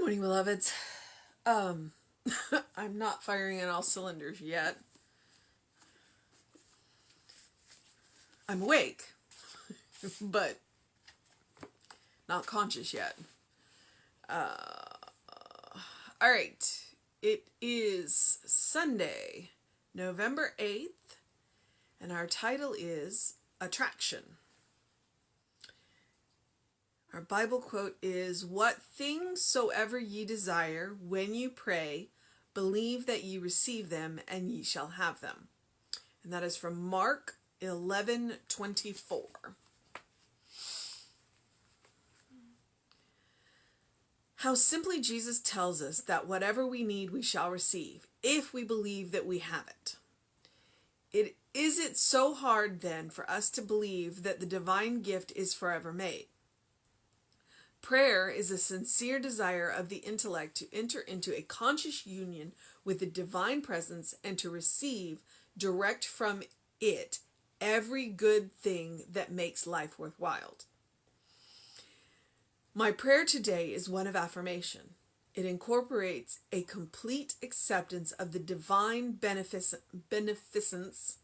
Morning, beloveds. Um, I'm not firing on all cylinders yet. I'm awake, but not conscious yet. All right. It is Sunday, November 8th, and our title is Attraction. Our Bible quote is, "What things soever ye desire, when you pray, believe that ye receive them, and ye shall have them." And that is from Mark 11:24. How simply Jesus tells us that whatever we need, we shall receive, if we believe that we have it. Is it so hard, then, for us to believe that the divine gift is forever made? Prayer is a sincere desire of the intellect to enter into a conscious union with the divine presence and to receive direct from it every good thing that makes life worthwhile. My prayer today is one of affirmation. It incorporates a complete acceptance of the divine beneficence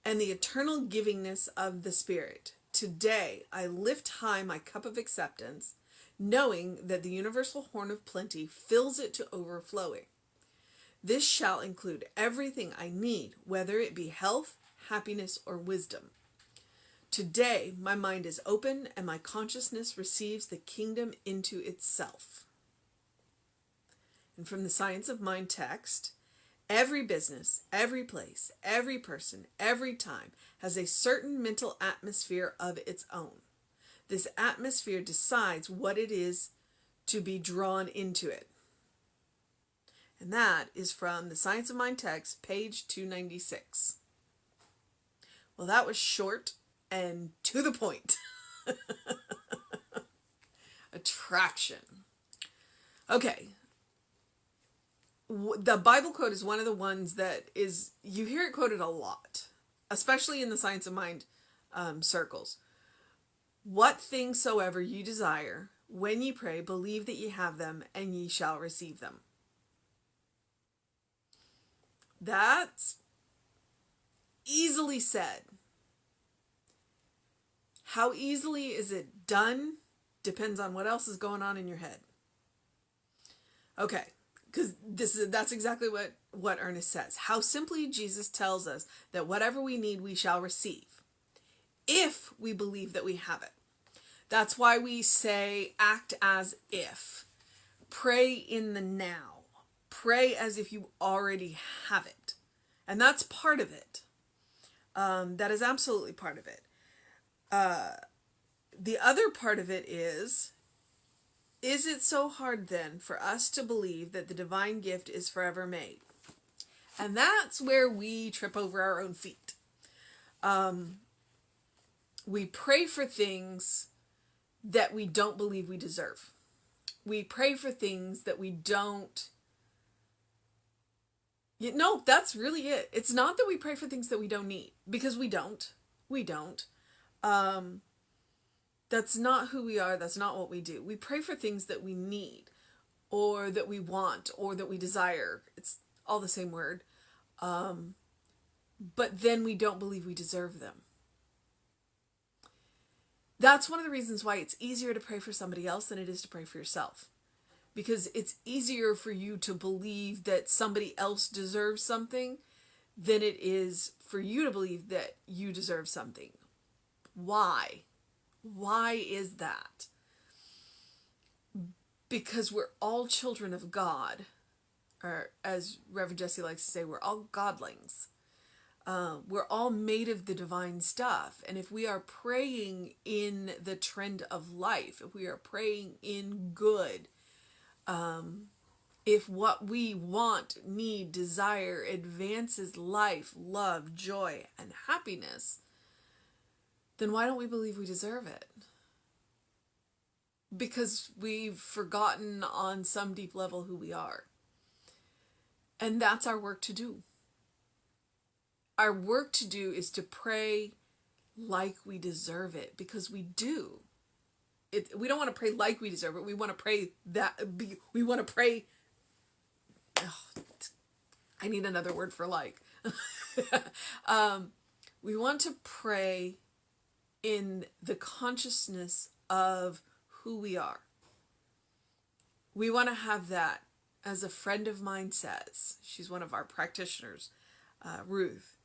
and the eternal givingness of the Spirit. Today, I lift high my cup of acceptance, knowing that the universal horn of plenty fills it to overflowing. This shall include everything I need, whether it be health, happiness, or wisdom. Today, my mind is open and my consciousness receives the kingdom into itself. And from the Science of Mind text, every business, every place, every person, every time has a certain mental atmosphere of its own. This atmosphere decides what it is to be drawn into it. And that is from the Science of Mind text, page 296. Well, that was short and to the point. Attraction. Okay. The Bible quote is one of the ones that is, you hear it quoted a lot, especially in the Science of Mind circles. What things soever you desire, when ye pray, believe that ye have them, and ye shall receive them. That's easily said. How easily is it done depends on what else is going on in your head. Okay. Because that's exactly what Ernest says. How simply Jesus tells us that whatever we need, we shall receive, if we believe that we have it. That's why we say act as if. Pray in the now. Pray as if you already have it. And that's part of it. That is absolutely part of it. The other part of it is it so hard then for us to believe that the divine gift is forever made? And that's where we trip over our own feet. We pray for things that we don't believe we deserve. We pray for things that we don't... No, that's really it. It's not that we pray for things that we don't need, because we don't. We don't. That's not who we are. That's not what we do. We pray for things that we need, or that we want, or that we desire. It's all the same word. But then we don't believe we deserve them. That's one of the reasons why it's easier to pray for somebody else than it is to pray for yourself. Because it's easier for you to believe that somebody else deserves something than it is for you to believe that you deserve something. Why? Why is that? Because we're all children of God, or as Reverend Jesse likes to say, we're all godlings. We're all made of the divine stuff. And if we are praying in the trend of life, if we are praying in good, if what we want, need, desire advances life, love, joy, and happiness, then why don't we believe we deserve it? Because we've forgotten on some deep level who we are. And that's our work to do. Our work to do is to pray like we deserve it, because we do. we don't want to pray like we deserve it. We want to pray we want to pray. Oh, I need another word for like. We want to pray in the consciousness of who we are. We want to have that, as a friend of mine says, she's one of our practitioners, Ruth,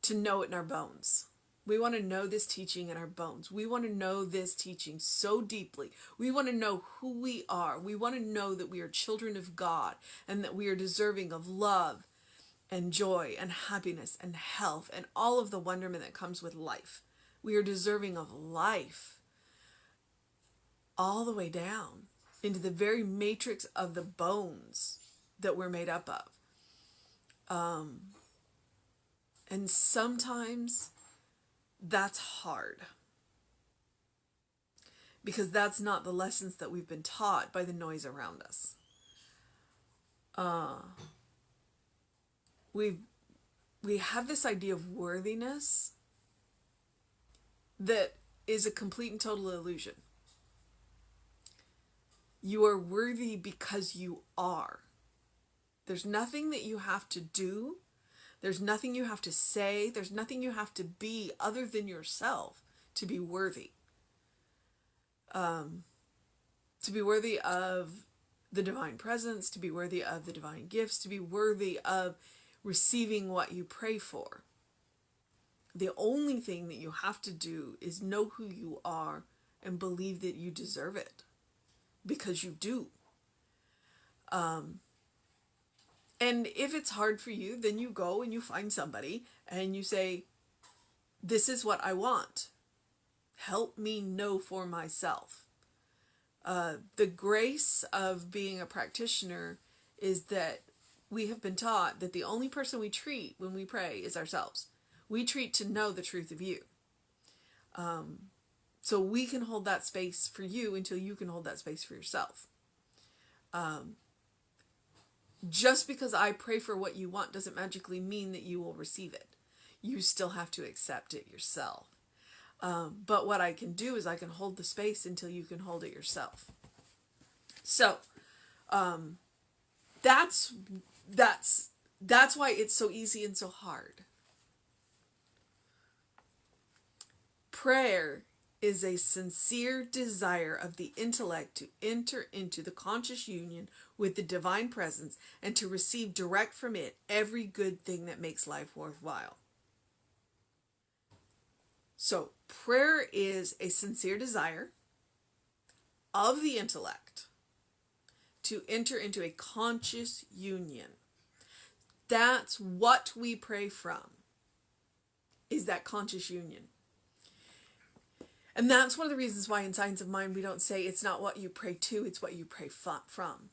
to know it in our bones. We want to know this teaching in our bones. We want to know this teaching so deeply. We want to know who we are. We want to know that we are children of God and that we are deserving of love and joy and happiness and health and all of the wonderment that comes with life. We are deserving of life all the way down into the very matrix of the bones that we're made up of. And sometimes that's hard, because that's not the lessons that we've been taught by the noise around us. We have this idea of worthiness that is a complete and total illusion. You are worthy because you are. There's nothing that you have to do. There's nothing you have to say. There's nothing you have to be other than yourself to be worthy. To be worthy of the divine presence, to be worthy of the divine gifts, to be worthy of receiving what you pray for. The only thing that you have to do is know who you are and believe that you deserve it, because you do. And if it's hard for you, then you go and you find somebody and you say, this is what I want. Help me know for myself. The grace of being a practitioner is that we have been taught that the only person we treat when we pray is ourselves. We treat to know the truth of you. So we can hold that space for you until you can hold that space for yourself. Just because I pray for what you want doesn't magically mean that you will receive it. You still have to accept it yourself. But what I can do is I can hold the space until you can hold it yourself. So that's why it's so easy and so hard. Prayer is a sincere desire of the intellect to enter into the conscious union with the divine presence and to receive direct from it every good thing that makes life worthwhile. So prayer is a sincere desire of the intellect to enter into a conscious union. That's what we pray from, is that conscious union. And that's one of the reasons why in Science of Mind we don't say it's not what you pray to, it's what you pray from.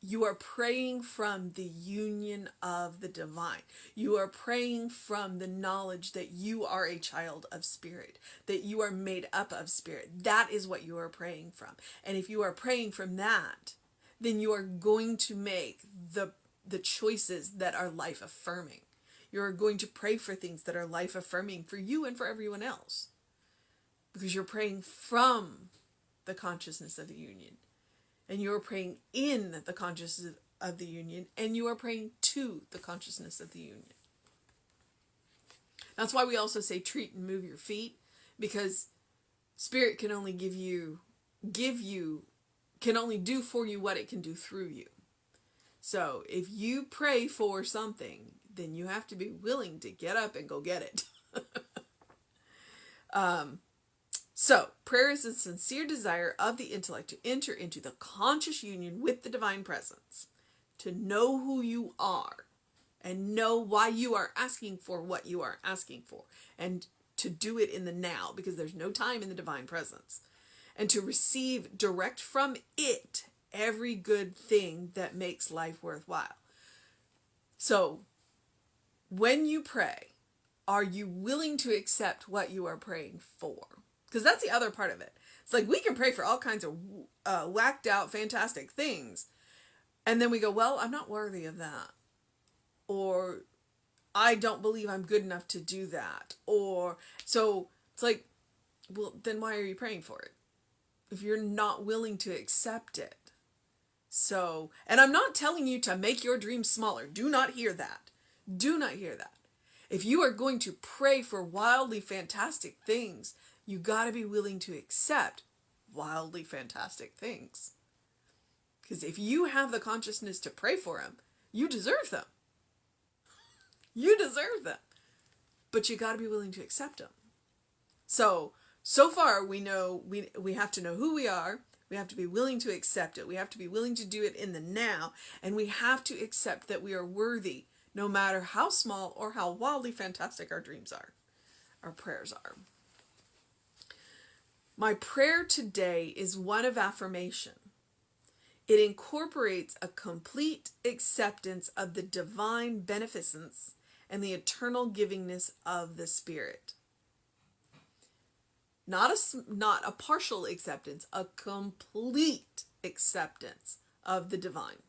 You are praying from the union of the divine. You are praying from the knowledge that you are a child of spirit, that you are made up of spirit. That is what you are praying from. And if you are praying from that, then you are going to make the choices that are life affirming. You're going to pray for things that are life affirming for you and for everyone else. Because you're praying from the consciousness of the union. And you're praying in the consciousness of the union. And you are praying to the consciousness of the union. That's why we also say treat and move your feet. Because spirit can only can only do for you what it can do through you. So if you pray for something, then you have to be willing to get up and go get it. So, prayer is a sincere desire of the intellect to enter into the conscious union with the divine presence, to know who you are, and know why you are asking for what you are asking for, and to do it in the now, because there's no time in the divine presence, and to receive direct from it every good thing that makes life worthwhile. So, when you pray, are you willing to accept what you are praying for? Because that's the other part of it. It's like we can pray for all kinds of whacked out, fantastic things. And then we go, well, I'm not worthy of that. Or I don't believe I'm good enough to do that. Or so it's like, well, then why are you praying for it? if you're not willing to accept it. So, and I'm not telling you to make your dreams smaller. Do not hear that. Do not hear that. If you are going to pray for wildly fantastic things, you got to be willing to accept wildly fantastic things. Because if you have the consciousness to pray for them, you deserve them. You deserve them. But you got to be willing to accept them. So far we know we have to know who we are. We have to be willing to accept it. We have to be willing to do it in the now. And we have to accept that we are worthy, no matter how small or how wildly fantastic our dreams are, our prayers are. My prayer today is one of affirmation. It incorporates a complete acceptance of the divine beneficence and the eternal givingness of the Spirit. Not a partial acceptance, a complete acceptance of the divine.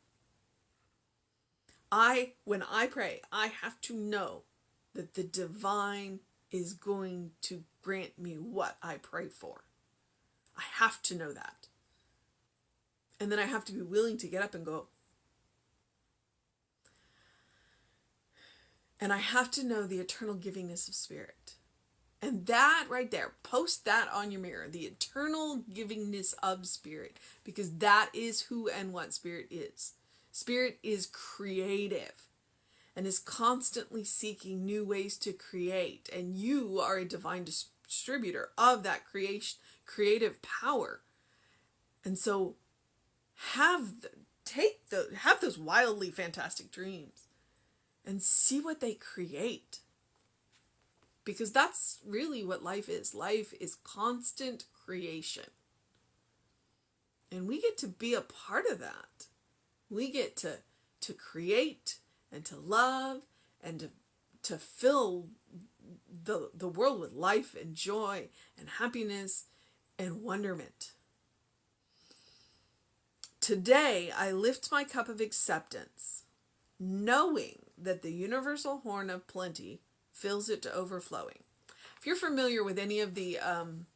When I pray, I have to know that the divine is going to grant me what I pray for. I have to know that. And then I have to be willing to get up and go. And I have to know the eternal givingness of Spirit. And that right there, post that on your mirror, the eternal givingness of Spirit, because that is who and what Spirit is. Spirit is creative and is constantly seeking new ways to create. And you are a divine distributor of that creative power. And so have those wildly fantastic dreams and see what they create. Because that's really what life is. Life is constant creation. And we get to be a part of that. We get to create and to love and to fill the world with life and joy and happiness and wonderment. Today, I lift my cup of acceptance, knowing that the universal horn of plenty fills it to overflowing. If you're familiar with any of the, I'm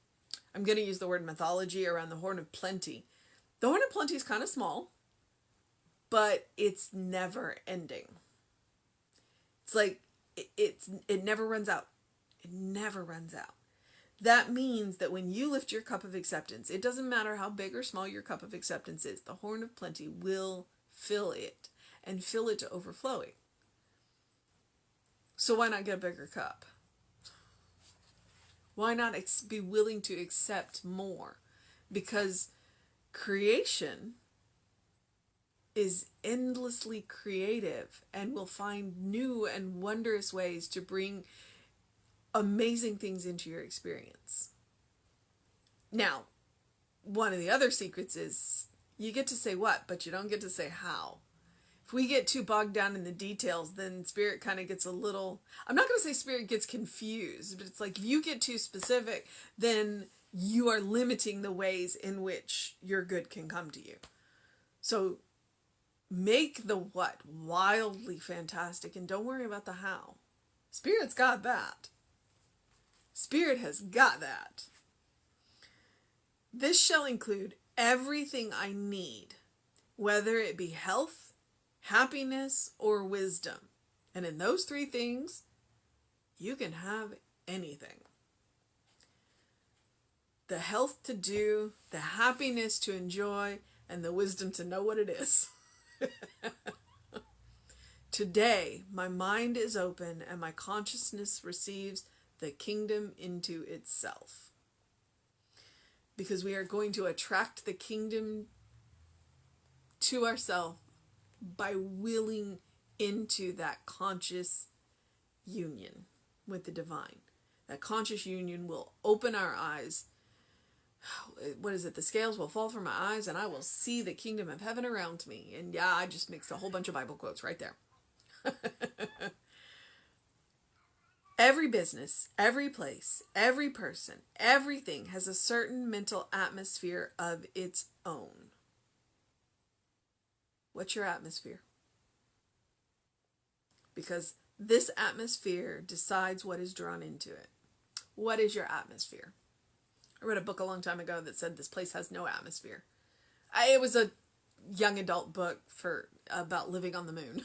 going to use the word mythology around the horn of plenty. The horn of plenty is kind of small, but it's never ending. It's like, it never runs out. It never runs out. That means that when you lift your cup of acceptance, it doesn't matter how big or small your cup of acceptance is, the horn of plenty will fill it and fill it to overflowing. So why not get a bigger cup? Why not be willing to accept more? Because creation is endlessly creative and will find new and wondrous ways to bring amazing things into your experience. Now, one of the other secrets is you get to say what, but you don't get to say how. If we get too bogged down in the details, then Spirit kind of gets a little, I'm not going to say Spirit gets confused, but it's like if you get too specific, then you are limiting the ways in which your good can come to you. So make the what wildly fantastic and don't worry about the how. Spirit's got that. Spirit has got that. This shall include everything I need, whether it be health, happiness, or wisdom. And in those three things, you can have anything. The health to do, the happiness to enjoy, and the wisdom to know what it is. Today, my mind is open and my consciousness receives the kingdom into itself. Because we are going to attract the kingdom to ourselves by willing into that conscious union with the divine. That conscious union will open our eyes. What is it? The scales will fall from my eyes and I will see the kingdom of heaven around me. And yeah, I just mixed a whole bunch of Bible quotes right there. Every business, every place, every person, everything has a certain mental atmosphere of its own. What's your atmosphere? Because this atmosphere decides what is drawn into it. What is your atmosphere? I read a book a long time ago that said this place has no atmosphere. It was a young adult book about living on the moon.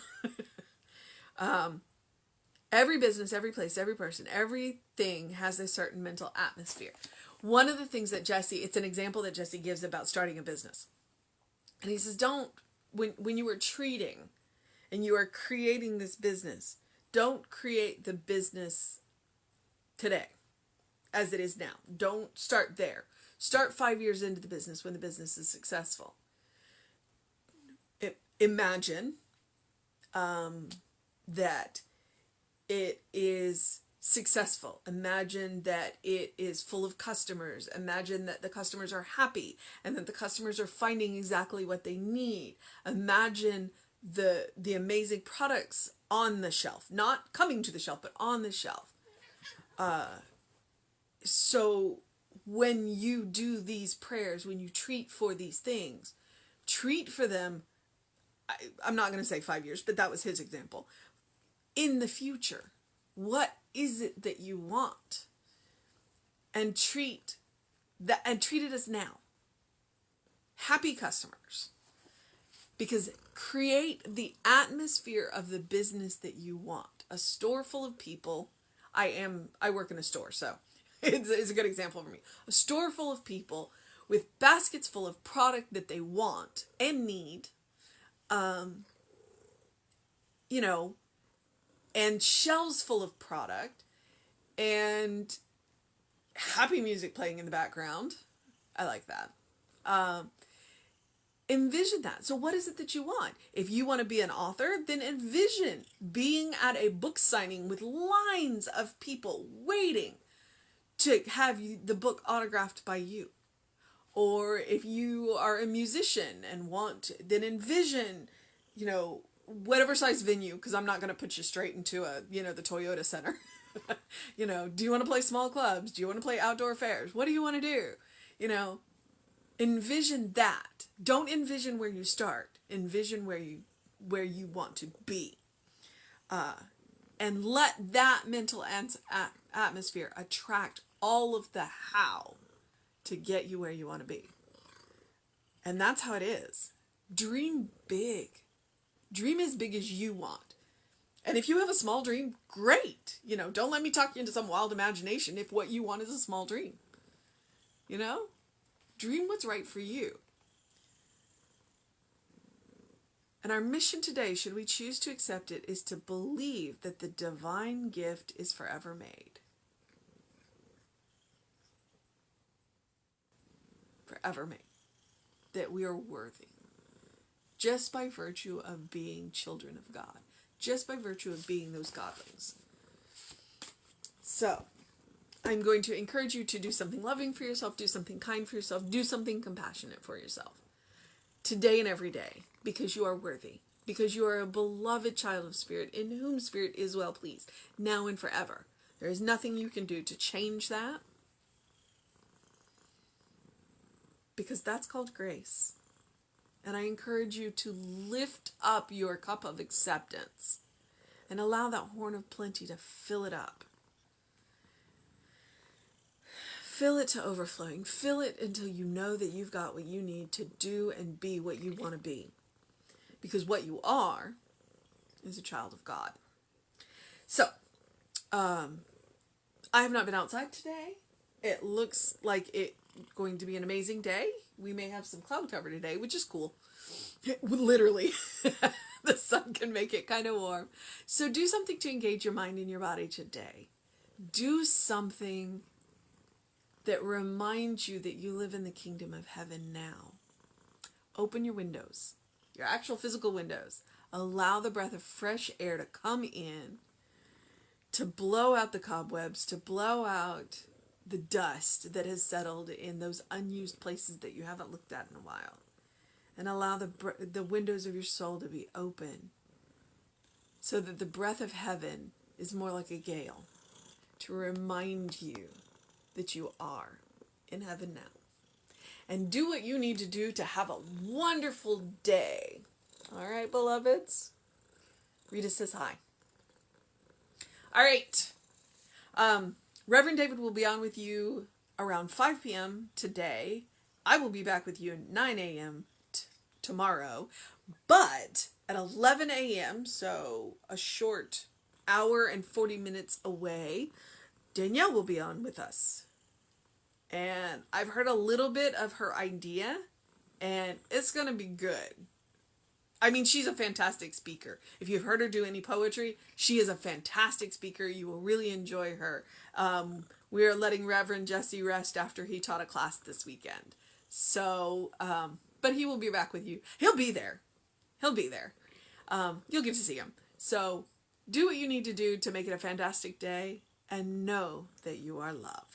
Every business, every place, every person, everything has a certain mental atmosphere. One of the things that it's an example that Jesse gives about starting a business. And he says, when you are treating and you are creating this business, don't create the business today as it is now. Don't start there. Start 5 years into the business when the business is successful. Imagine that it is successful. Imagine that it is full of customers. Imagine that the customers are happy and that the customers are finding exactly what they need. Imagine the amazing products on the shelf, not coming to the shelf, but on the shelf. So when you do these prayers, when you treat for these things, treat for them. I'm not going to say 5 years, but that was his example. In the future, what is it that you want? And treat it as now. Happy customers. Because create the atmosphere of the business that you want. A store full of people. I work in a store, so it's a good example for me. A store full of people with baskets full of product that they want and need. And shelves full of product and happy music playing in the background. I like that. Envision that. So what is it that you want? If you want to be an author, then envision being at a book signing with lines of people waiting to have the book autographed by you. Or if you are a musician and then envision, whatever size venue, because I'm not going to put you straight into the Toyota Center. Do you want to play small clubs? Do you want to play outdoor fairs? What do you want to do? Envision that. Don't envision where you start. Envision where you want to be. And let that mental atmosphere attract all of the how to get you where you want to be. And that's how it is. Dream big. Dream as big as you want. And if you have a small dream, great. Don't let me talk you into some wild imagination if what you want is a small dream. Dream what's right for you. And our mission today, should we choose to accept it, is to believe that the divine gift is forever made. Forever made. That we are worthy. Just by virtue of being children of God. Just by virtue of being those godlings. So, I'm going to encourage you to do something loving for yourself, do something kind for yourself, do something compassionate for yourself. Today and every day. Because you are worthy. Because you are a beloved child of Spirit, in whom Spirit is well pleased. Now and forever. There is nothing you can do to change that. Because that's called grace. And I encourage you to lift up your cup of acceptance and allow that horn of plenty to fill it up. Fill it to overflowing. Fill it until you know that you've got what you need to do and be what you want to be. Because what you are is a child of God. So, I have not been outside today. It looks like it's going to be an amazing day. We may have some cloud cover today, which is cool. Literally, the sun can make it kind of warm. So do something to engage your mind and your body today. Do something that reminds you that you live in the kingdom of heaven now. Open your windows, your actual physical windows. Allow the breath of fresh air to come in, to blow out the cobwebs, to blow out the dust that has settled in those unused places that you haven't looked at in a while. And allow the windows of your soul to be open so that the breath of heaven is more like a gale to remind you that you are in heaven now. And do what you need to do to have a wonderful day. All right, beloveds? Rita says hi. All right. Reverend David will be on with you around 5 p.m. today. I will be back with you at 9 a.m. Tomorrow. But at 11 a.m., so a short hour and 40 minutes away, Danielle will be on with us. And I've heard a little bit of her idea, and it's going to be good. I mean, she's a fantastic speaker. If you've heard her do any poetry, she is a fantastic speaker. You will really enjoy her. We are letting Reverend Jesse rest after he taught a class this weekend. So, but he will be back with you. He'll be there. He'll be there. You'll get to see him. So do what you need to do to make it a fantastic day, and know that you are loved.